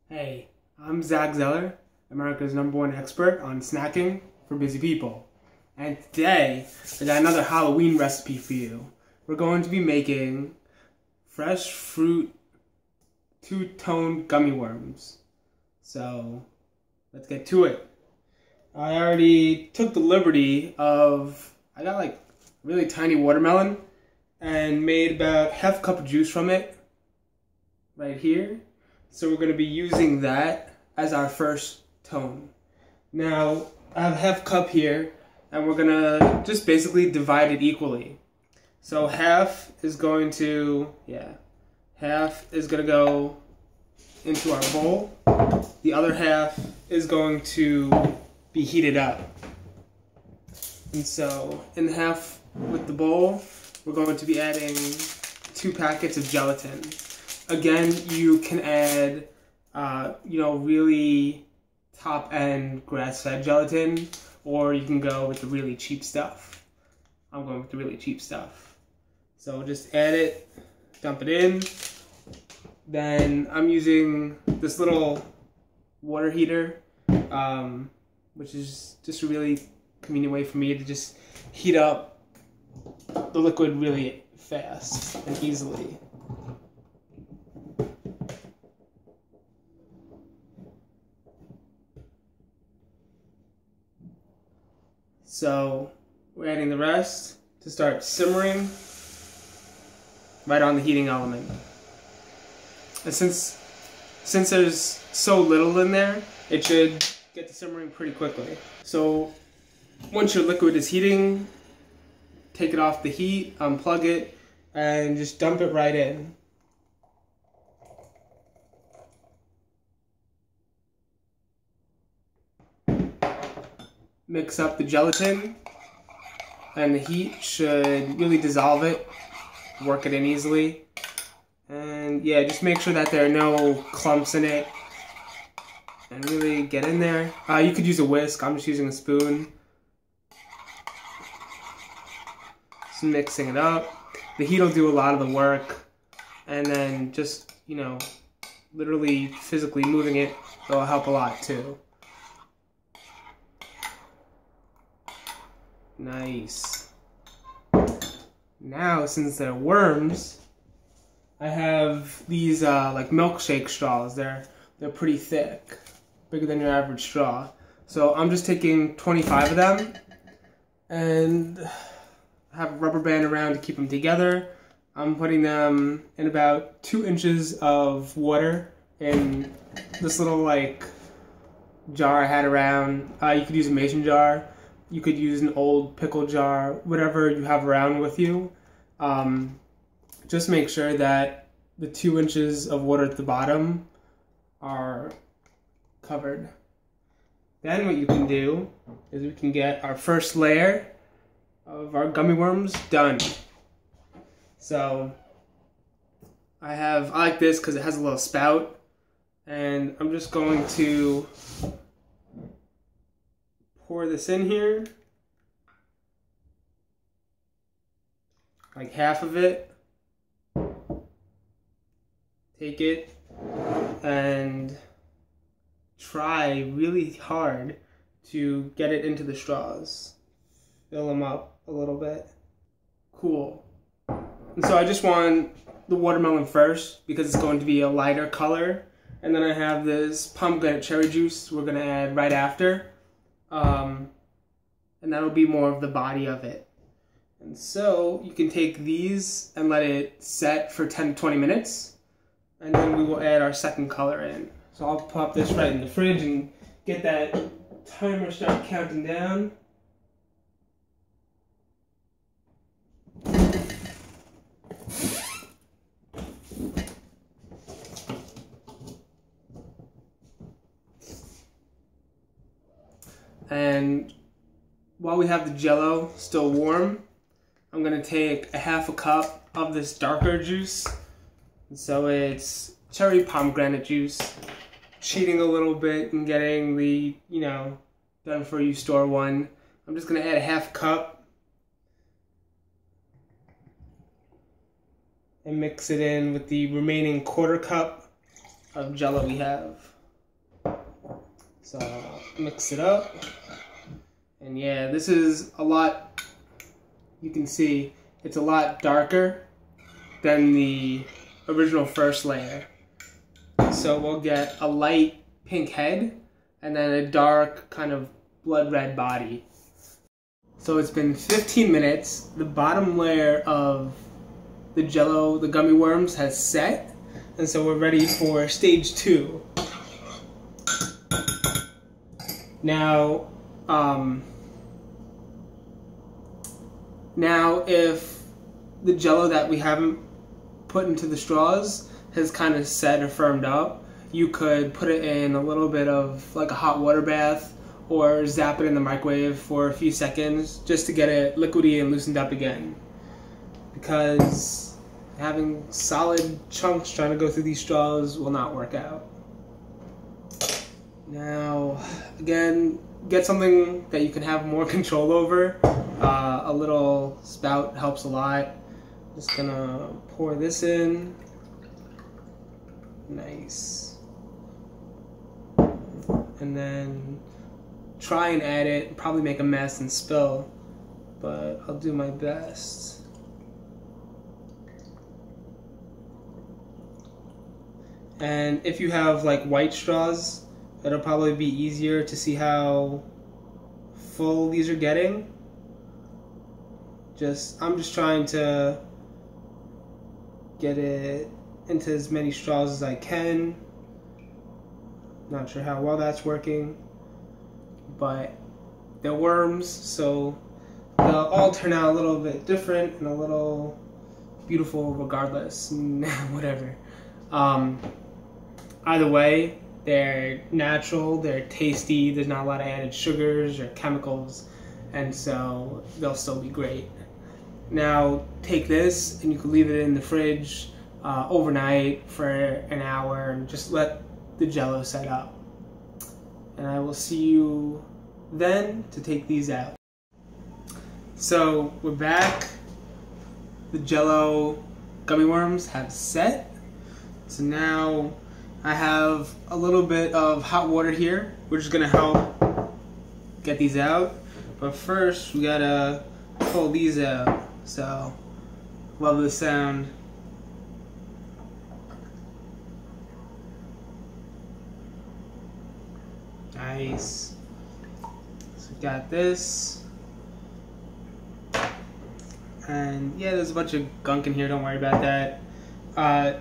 Hey, I'm Zach Zeller, America's #1 expert on snacking for busy people. And today, I got another Halloween recipe for you. We're going to be making fresh fruit two-tone gummy worms. So, let's get to it. I already took the liberty of, I got like really tiny watermelon and made about half a cup of juice from it right here. So we're going to be using that as our first tone. Now, I have half a cup here, and we're going to just basically divide it equally. So half is going to, go into our bowl. The other half is going to be heated up. And so in the half with the bowl, we're going to be adding 2 packets of gelatin. Again, you can add, really top-end grass-fed gelatin, or you can go with the really cheap stuff. I'm going with the really cheap stuff. So just add it, dump it in. Then I'm using this little water heater, which is just a really convenient way for me to just heat up the liquid really fast and easily. So we're adding the rest to start simmering right on the heating element. And since there's so little in there, it should get to simmering pretty quickly. So once your liquid is heating, take it off the heat, unplug it, and just dump it right in. Mix up the gelatin, and the heat should really dissolve it, work it in easily. And yeah, just make sure that there are no clumps in it, and really get in there. You could use a whisk, I'm just using a spoon. Just mixing it up. The heat will do a lot of the work, and then just, literally physically moving it will help a lot too. Nice. Now, since they're worms, I have these like milkshake straws. They're pretty thick, bigger than your average straw. So I'm just taking 25 of them, and I have a rubber band around to keep them together. I'm putting them in about 2 inches of water in this little like jar I had around. You could use a mason jar. You could use an old pickle jar, whatever you have around with you. Just make sure that the 2 inches of water at the bottom are covered. Then what you can do is we can get our first layer of our gummy worms done. So I like this because it has a little spout, and I'm just going to pour this in here, like half of it. Take it and try really hard to get it into the straws. Fill them up a little bit. Cool. And so I just want the watermelon first because it's going to be a lighter color. And then I have this pomegranate cherry juice we're going to add right after. And that'll be more of the body of it. And so you can take these and let it set for 10 to 20 minutes, and then we will add our second color in. So I'll pop this right in the fridge and get that timer start counting down. And while we have the Jell-O still warm, I'm going to take a half a cup of this darker juice. And so it's cherry pomegranate juice. Cheating a little bit and getting the, done for you store one. I'm just going to add a half cup and mix it in with the remaining quarter cup of Jell-O we have. So mix it up. And yeah, this is a lot, you can see it's a lot darker than the original first layer. So we'll get a light pink head and then a dark kind of blood red body. So it's been 15 minutes. The bottom layer of the Jello, the gummy worms, has set. And so we're ready for stage 2. Now, if the Jello that we haven't put into the straws has kind of set or firmed up, you could put it in a little bit of like a hot water bath or zap it in the microwave for a few seconds just to get it liquidy and loosened up again. Because having solid chunks trying to go through these straws will not work out. Now, again, get something that you can have more control over. A little spout helps a lot. Just gonna pour this in. Nice. And then try and add it, probably make a mess and spill, but I'll do my best. And if you have like white straws, it'll probably be easier to see how full these are getting. I'm just trying to get it into as many straws as I can. Not sure how well that's working, but they're worms, so they'll all turn out a little bit different and a little beautiful regardless. Whatever. Either way, they're natural, they're tasty, there's not a lot of added sugars or chemicals, and so they'll still be great. Now take this and you can leave it in the fridge overnight for an hour and just let the Jello set up. And I will see you then to take these out. So we're back. The Jello gummy worms have set. So now I have a little bit of hot water here, which is gonna help get these out. But first we gotta pull these out. So, love the sound. Nice. So we got this. And yeah, there's a bunch of gunk in here, don't worry about that.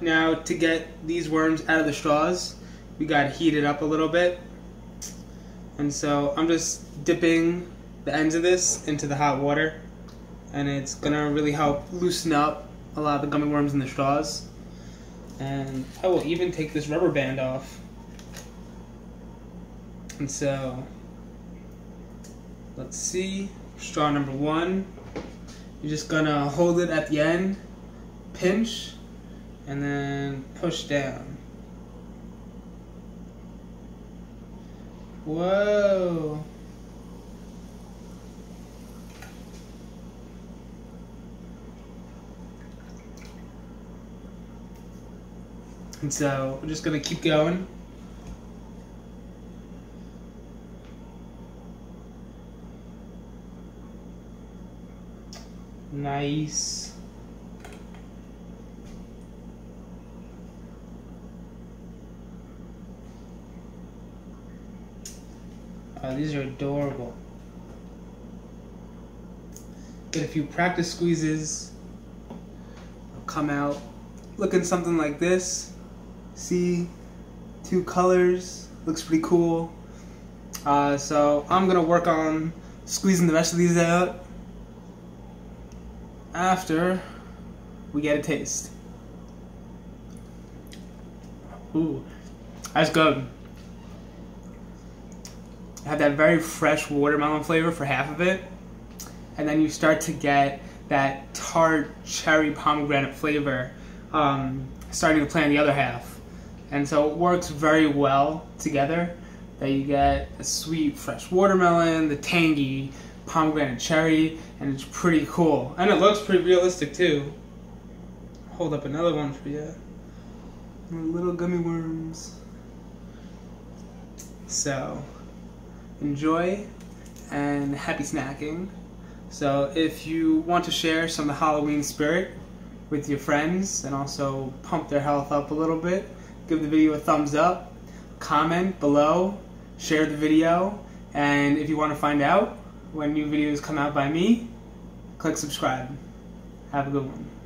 Now to get these worms out of the straws, we gotta heat it up a little bit. And so I'm just dipping the ends of this into the hot water. And it's gonna really help loosen up a lot of the gummy worms in the straws. And I will even take this rubber band off. And so, let's see, straw number 1. You're just gonna hold it at the end, pinch, and then push down. Whoa! And so we're just gonna keep going. Nice. Oh, these are adorable. Get a few practice squeezes. I'll come out looking something like this. See, 2 colors, looks pretty cool. So I'm gonna work on squeezing the rest of these out after we get a taste. Ooh, that's good. I have that very fresh watermelon flavor for half of it, and then you start to get that tart cherry pomegranate flavor starting to play on the other half. And so it works very well together, that you get a sweet fresh watermelon, the tangy pomegranate cherry, and it's pretty cool. And it looks pretty realistic too. Hold up another one for you. Little gummy worms. So enjoy and happy snacking. So if you want to share some of the Halloween spirit with your friends and also pump their health up a little bit, give the video a thumbs up, comment below, share the video, and if you want to find out when new videos come out by me, click subscribe. Have a good one.